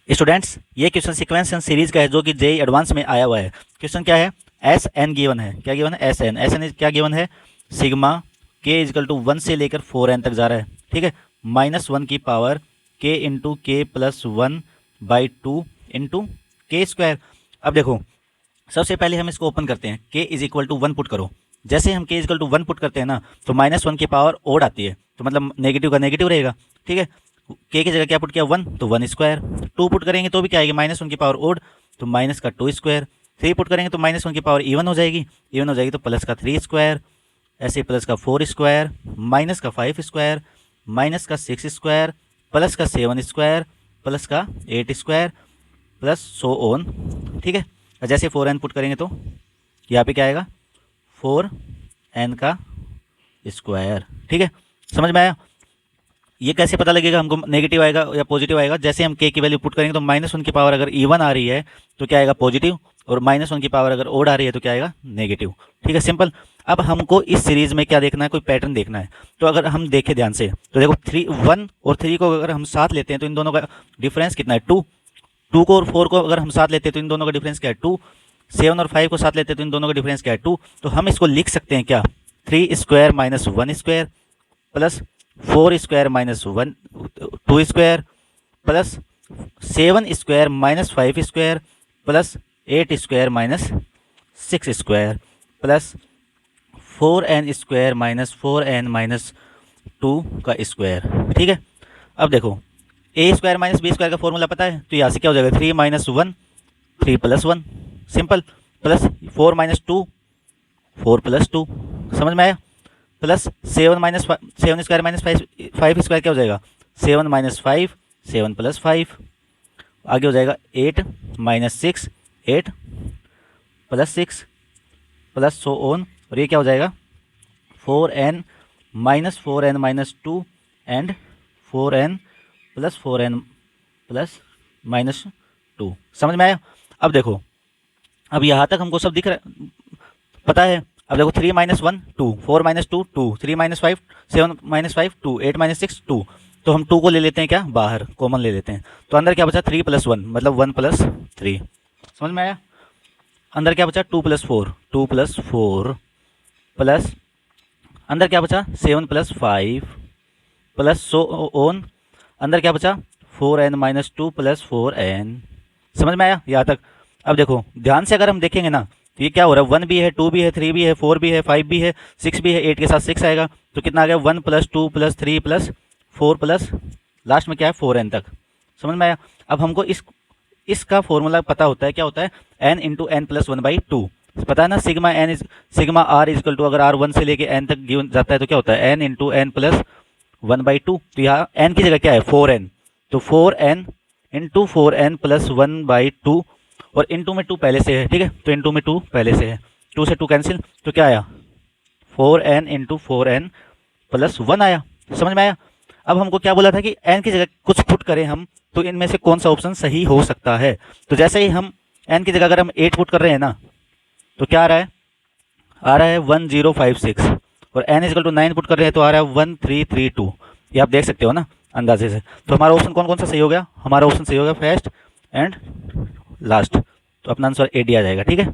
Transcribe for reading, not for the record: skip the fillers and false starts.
Students, ये question sequence and series का है जो कि जेईई एडवांस में आया हुआ है। क्वेश्चन क्या है, एस एन गिवन है। क्या गिवन है? एस एन क्या गिवन है? सिग्मा के इजकल टू 1 से लेकर 4n तक जा रहा है, ठीक है। -1 की पावर के इंटू के प्लस 1/2 इंटू के स्क्वायर। अब देखो, सबसे पहले हम इसको ओपन करते हैं। के इज इक्वल टू 1 पुट करो। जैसे हम के इजकल टू 1 पुट करते हैं ना, तो -1 की पावर ओड आती है, तो मतलब नेगेटिव का नेगेटिव रहेगा, ठीक है। के की जगह क्या पुट किया? 1, तो 1 स्क्वायर। 2 पुट करेंगे तो भी क्या आएगी? -1 की पावर ओड, तो माइनस का 2 स्क्वायर। 3 पुट करेंगे तो -1 की पावर इवन हो जाएगी, इवन हो जाएगी तो प्लस का 3 स्क्वायर। ऐसे प्लस का 4 स्क्वायर, माइनस का 5 स्क्वायर, माइनस का 6 स्क्वायर, प्लस का 7 स्क्वायर, प्लस का 8 स्क्वायर, प्लस सो ऑन, ठीक है। जैसे 4n पुट करेंगे तो यहाँ पे क्या आएगा? 4n का स्क्वायर, ठीक है। समझ में आया? ये कैसे पता लगेगा हमको नेगेटिव आएगा या पॉजिटिव आएगा? जैसे हम के की वैल्यू पुट करेंगे तो -1 की पावर अगर इवन आ रही है तो क्या आएगा? पॉजिटिव, और -1 की पावर अगर ओड आ रही है तो क्या आएगा? नेगेटिव, ठीक है। सिंपल। अब हमको इस सीरीज में क्या देखना है? कोई पैटर्न देखना है। तो अगर हम देखें ध्यान से तो देखो 1 और 3 को अगर हम साथ लेते हैं तो इन दोनों का डिफरेंस कितना है? 2। 2 को और 4 को अगर हम साथ लेते हैं तो इन दोनों का डिफरेंस क्या है? 2। 7 और 5 को साथ लेते हैं तो इन दोनों का डिफरेंस क्या है? 2। तो हम इसको लिख सकते हैं क्या? 3 square minus 1 square plus 4 square minus 1 2 square plus 7 square minus 5 square plus 8 square minus 6 square plus 4n square minus 4n minus 2 का स्क्वायर, ठीक है। अब देखो, ए स्क्वायर माइनस बी स्क्वायर का फॉर्मूला पता है, तो यहाँ से क्या हो जाएगा? 3 minus 1 3 plus 1, simple. Plus 4 minus 2 4 plus 2, समझ में आया? प्लस 7 स्क्वायर माइनस 5 स्क्वायर क्या हो जाएगा? 7 माइनस 5 7 प्लस 5, आगे हो जाएगा 8 minus 6 8 plus 6 plus so on, और ये क्या हो जाएगा? 4n minus 4n minus 2 and 4n plus minus 2। समझ में आया? अब देखो, अब यहाँ तक हमको सब दिख रहा है, पता है। अब देखो 3 minus 1 2 4 minus 2 2 3 minus 5 7 minus 5 2 8 minus 6 2, तो हम 2 को ले लेते हैं क्या? बाहर कॉमन ले लेते हैं, तो अंदर क्या बचा? 3 प्लस 1 मतलब 1 प्लस 3। समझ में आया? अंदर क्या बचा? 2 प्लस 4 प्लस अंदर क्या बचा? 7 प्लस 5 प्लस सो ऑन, अंदर क्या बचा? 4n minus 2 plus 4n। समझ में आया यहाँ तक? अब देखो ध्यान से अगर हम देखेंगे ना, तो ये क्या हो रहा है? 1 भी है, 2 भी है, 3 भी है, 4 भी है, 5 भी है, 6 भी है, 8 के साथ 6 आएगा, तो कितना आ गया? 1 plus 2 plus 3 plus 4 plus last में क्या है? 4n तक। समझ में आया? अब हमको इसका फॉर्मूला पता होता है, क्या होता है? n इंटू एन प्लस 1/2, पता है ना? सिग्मा r इजकल टू, अगर r 1 से लेके n तक गिवन जाता है तो क्या होता है? n into n plus 1/2। तो यहाँ n की जगह क्या है? 4n, तो 4n इंटू 4n प्लस 1/2, और इंटू में 2 पहले से है, ठीक है, तो इंटू में 2 पहले से है, 2 से 2 कैंसिल, तो क्या आया? 4n इंटू 4n प्लस 1 आया। समझ में आया? अब हमको क्या बोला था कि n की जगह कुछ पुट करें हम, तो इनमें से कौन सा ऑप्शन सही हो सकता है। तो जैसे ही हम n की जगह अगर हम 8 पुट कर रहे हैं ना, तो क्या आ रहा है? आ रहा है 1056, और n इजकल टू 9 पुट कर रहे हैं तो आ रहा है 1332। ये आप देख सकते हो ना अंदाजे से। तो हमारा ऑप्शन कौन कौन सा सही हो गया? हमारा ऑप्शन सही हो गया फर्स्ट एंड लास्ट, तो अपना आंसर ए डी आ जाएगा, ठीक है।